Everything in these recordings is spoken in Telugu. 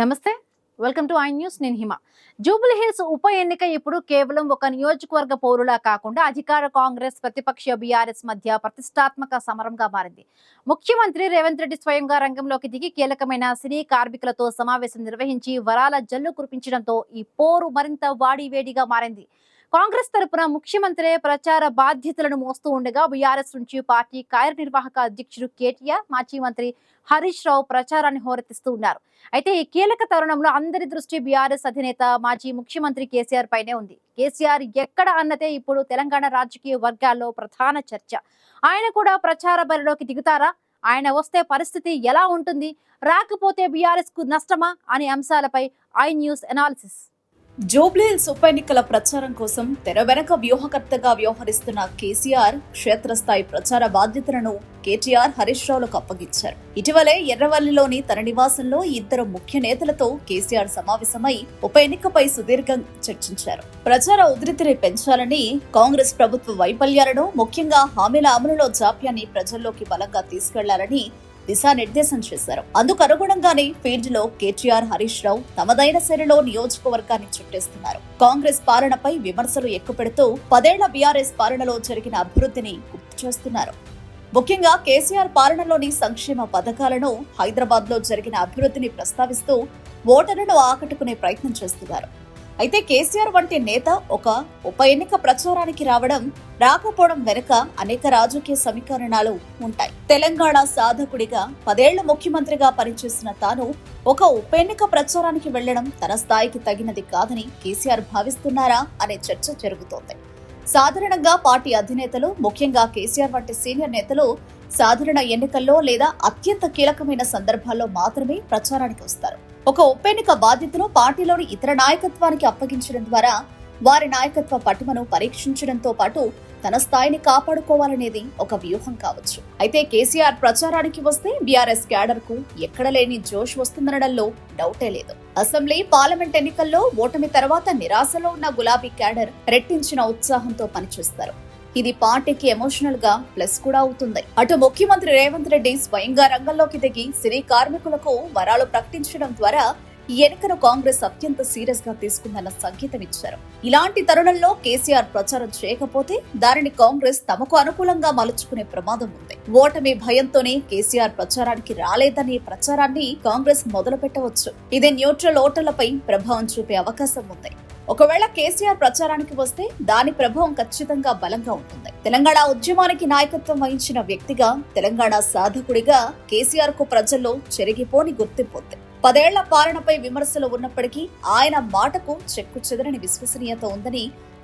నమస్తే. Welcome to I news. నేను హిమ. జూబ్లీ హిల్స్ ఉప ఎన్నిక ఇప్పుడు కేవలం ఒక నియోజకవర్గ పౌరులా కాకుండా అధికార కాంగ్రెస్ ప్రతిపక్ష బీఆర్ఎస్ మధ్య ప్రతిష్టాత్మక సమరంగా మారింది. ముఖ్యమంత్రి రేవంత్ రెడ్డి స్వయంగా రంగంలోకి దిగి కీలకమైన సినీ కార్మికులతో సమావేశం నిర్వహించి వరాల జల్లు కురిపించడంతో ఈ పోరు మరింత వాడివేడిగా మారింది. కాంగ్రెస్ తరపున ముఖ్యమంత్రి ప్రచార బాధ్యతలను మోస్తూ ఉండగా బీఆర్ఎస్ నుంచి పార్టీ కార్యనిర్వాహక అధ్యక్షుడు కేటీఆర్, మాజీ మంత్రి హరీష్ రావు ప్రచారాన్ని హోరెత్తిస్తూ ఉన్నారు. అయితే ఈ కీలక తరుణంలో అందరి దృష్టి బీఆర్ఎస్ అధినేత మాజీ ముఖ్యమంత్రి కేసీఆర్ పైనే ఉంది. కేసీఆర్ ఎక్కడ అన్నదే ఇప్పుడు తెలంగాణ రాజకీయ వర్గాల్లో ప్రధాన చర్చ. ఆయన కూడా ప్రచార బరిలోకి దిగుతారా? ఆయన వస్తే పరిస్థితి ఎలా ఉంటుంది? రాకపోతే బీఆర్ఎస్ కు నష్టమా అనే అంశాలపై ఐ న్యూస్ అనాలిసిస్. జూబ్లీహిల్స్ ఉప ఎన్నికల ప్రచారం కోసం తెర వెనక వ్యూహకర్తగా వ్యవహరిస్తున్న కేసీఆర్ క్షేత్రస్థాయి ప్రచార బాధ్యతలను కేటీఆర్, హరీష్ రావులకు అప్పగించారు. ఇటీవలే ఎర్రవల్లిలోని తన నివాసంలో ఇద్దరు ముఖ్య నేతలతో కేసీఆర్ సమావేశమై ఉప ఎన్నికపై సుదీర్ఘంగా చర్చించారు. ప్రచార ఉధృతిని పెంచాలని, కాంగ్రెస్ ప్రభుత్వ వైఫల్యాలను, ముఖ్యంగా హామీల అమలులో జాప్యాన్ని ప్రజల్లోకి బలంగా తీసుకెళ్లాలని దిశానిర్దేశం చేశారు. అందుకు అనుగుణంగానే ఫీల్డ్ లో కేటీఆర్, హరీష్ రావు తమదైన శైలిలో నియోజకవర్గాన్ని చుట్టేస్తున్నారు. కాంగ్రెస్ పాలనపై విమర్శలు ఎక్కుపెడుతూ 10 ఏళ్ల బీఆర్ఎస్ పాలనలో జరిగిన అభివృద్ధిని గుర్తు చేస్తున్నారు. ముఖ్యంగా కేసీఆర్ పాలనలోని సంక్షేమ పథకాలను, హైదరాబాద్ లో జరిగిన అభివృద్ధిని ప్రస్తావిస్తూ ఓటర్లను ఆకట్టుకునే ప్రయత్నం చేస్తున్నారు. అయితే కేసీఆర్ వంటి నేత ఒక ఉప ఎన్నిక ప్రచారానికి రాకపోవడం వెనుక అనేక రాజకీయ సమీకరణాలు ఉంటాయి. తెలంగాణ సాధకుడిగా 10 ఏళ్ల ముఖ్యమంత్రిగా పనిచేసిన తాను ఒక ఉప ఎన్నిక ప్రచారానికి వెళ్లడం తన స్థాయికి తగినది కాదని కేసీఆర్ భావిస్తున్నారా అనే చర్చ జరుగుతోంది. సాధారణంగా పార్టీ అధినేతలు, ముఖ్యంగా కేసీఆర్ వంటి సీనియర్ నేతలు సాధారణ ఎన్నికల్లో లేదా అత్యంత కీలకమైన సందర్భాల్లో మాత్రమే ప్రచారానికి వస్తారు. ఒక ఉప ఎన్నిక బాధ్యతను పార్టీలోని ఇతర నాయకత్వానికి అప్పగించడం ద్వారా వారి నాయకత్వ పటిమను పరీక్షించడంతో పాటు తన స్థాయిని కాపాడుకోవాలనేది ఒక వ్యూహం కావచ్చు. అయితే కేసీఆర్ ప్రచారానికి వస్తే బీఆర్ఎస్ క్యాడర్ కు ఎక్కడ లేని జోష్ వస్తుందనడంలో డౌటే లేదు. అసెంబ్లీ, పార్లమెంట్ ఎన్నికల్లో ఓటమి తర్వాత నిరాశలో ఉన్న గులాబీ క్యాడర్ రెట్టించిన ఉత్సాహంతో పనిచేస్తారు. ఇది పార్టీకి ఎమోషనల్ గా ప్లస్ కూడా అవుతుంది. అటు ముఖ్యమంత్రి రేవంత్ రెడ్డి స్వయంగా రంగంలోకి దిగి సినీ కార్మికులకు వరాలు ప్రకటించడం ద్వారా ఈ ఎన్నికను కాంగ్రెస్ అత్యంత సీరియస్ గా తీసుకుందన్న సంకేతం ఇచ్చారు. ఇలాంటి తరుణంలో కేసీఆర్ ప్రచారం చేయకపోతే దానిని కాంగ్రెస్ తమకు అనుకూలంగా మలుచుకునే ప్రమాదం ఉంది. ఓటమి భయంతోనే కేసీఆర్ ప్రచారానికి రాలేదనే ప్రచారాన్ని కాంగ్రెస్ మొదలు పెట్టవచ్చు. ఇది న్యూట్రల్ ఓటర్లపై ప్రభావం చూపే అవకాశం ఉంది. ఒకవేళ కేసీఆర్ ప్రచారానికి వస్తే దాని ప్రభావం ఖచ్చితంగా బలంగా ఉంటుంది. తెలంగాణ ఉద్యమానికి నాయకత్వం వహించిన వ్యక్తిగా, తెలంగాణ సాధకుడిగా కేసీఆర్ కు ప్రజల్లో చెరిగిపోని గుర్తింపు ఉంది. 10 ఏళ్ల పాలనపై విమర్శలు ఉన్నప్పటికీ ఆయన మాటకు చెక్కు చెదరని విశ్వసనీయత ఉందని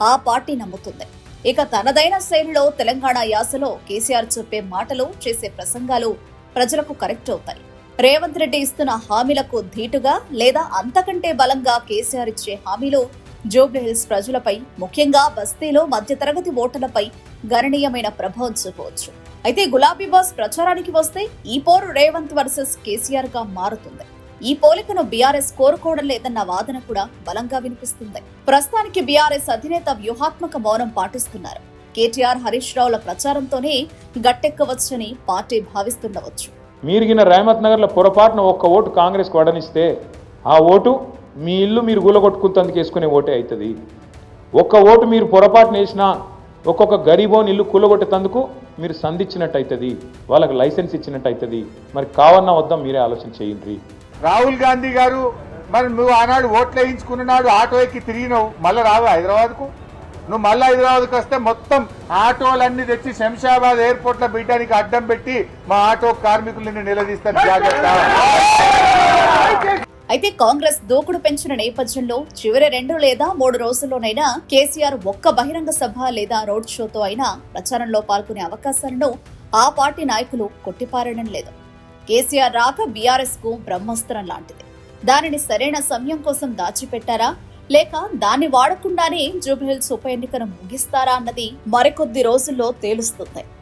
ఆ పార్టీ నమ్ముతుంది. ఇక తనదైన శైలిలో తెలంగాణ యాసలో కేసీఆర్ చెప్పే మాటలు, చేసే ప్రసంగాలు ప్రజలకు కరెక్ట్ అవుతాయి. రేవంత్ రెడ్డి ఇస్తున్న హామీలకు ధీటుగా లేదా అంతకంటే బలంగా కేసీఆర్ ఇచ్చే హామీలు జూబ్లీహిల్స్ ప్రజలపై, ముఖ్యంగా బస్తీలో మధ్యతరగతి ఓటర్లపై గణనీయమైన ప్రభావం చూపవచ్చు. అయితే గులాబీ బాస్ ప్రచారానికి వస్తే ఈ పోరు రేవంత్ వర్సెస్ కేసీఆర్ గా మారుతుంది. ఈ పోలికను బీఆర్ఎస్ కోరుకోవడం లేదన్న వాదన కూడా బలంగా వినిపిస్తుంది. ప్రస్తుతానికి బీఆర్ఎస్ అధినేత వ్యూహాత్మక మౌనం పాటిస్తున్నారు. కేటీఆర్, హరీష్ రావుల ప్రచారంతోనే గట్టెక్కవచ్చని పార్టీ భావిస్తుండవచ్చు. మీరిగిన రేమత్ నగర్లో పొరపాటున ఒక్క ఓటు కాంగ్రెస్కి వడనిస్తే ఆ ఓటు మీ ఇల్లు మీరు కూలగొట్టుకుంటందుకు వేసుకునే ఓటే అవుతుంది. ఒక్క ఓటు మీరు పొరపాటున వేసినా ఒక్కొక్క గరీబోని ఇల్లు కూలగొట్టేందుకు మీరు సంధించినట్టు అవుతుంది, వాళ్ళకి లైసెన్స్ ఇచ్చినట్టు అవుతుంది. మరి కావన్నా వద్దాం, మీరే ఆలోచన చేయండి. రాహుల్ గాంధీ గారు, మరి నువ్వు ఆనాడు ఓట్లు వేయించుకున్నాడు, ఆటో ఎక్కి తిరిగినావు, మళ్ళీ రావు హైదరాబాద్కు. నువ్వు మళ్ళీ హైదరాబాద్కు వస్తే మొత్తం ఆటోలన్నీ తెచ్చి శంషాబాద్ ఎయిర్పోర్ట్ లో బిడ్డానికి అడ్డం పెట్టి మా ఆటో కార్మికులని నిలదీస్తారు, జాగ్రత్త. అయితే కాంగ్రెస్ దూకుడు పెంచిన నేపథ్యంలో చివరి 2 లేదా 3 రోజుల్లోనైనా కేసీఆర్ ఒక్క బహిరంగ సభ లేదా రోడ్ షోతో అయినా ప్రచారంలో పాల్గొనే అవకాశాలను ఆ పార్టీ నాయకులు కొట్టిపారడం లేదు. కేసీఆర్ రాక బీఆర్ఎస్ కు బ్రహ్మాస్త్రం లాంటిది. దానిని సరైన సమయం కోసం దాచిపెట్టారా, లేక దాన్ని వాడకుండానే జూబ్లీహిల్స్ ఉప ఎన్నికను ముగిస్తారా అన్నది మరికొద్ది రోజుల్లో తేలుస్తుంది.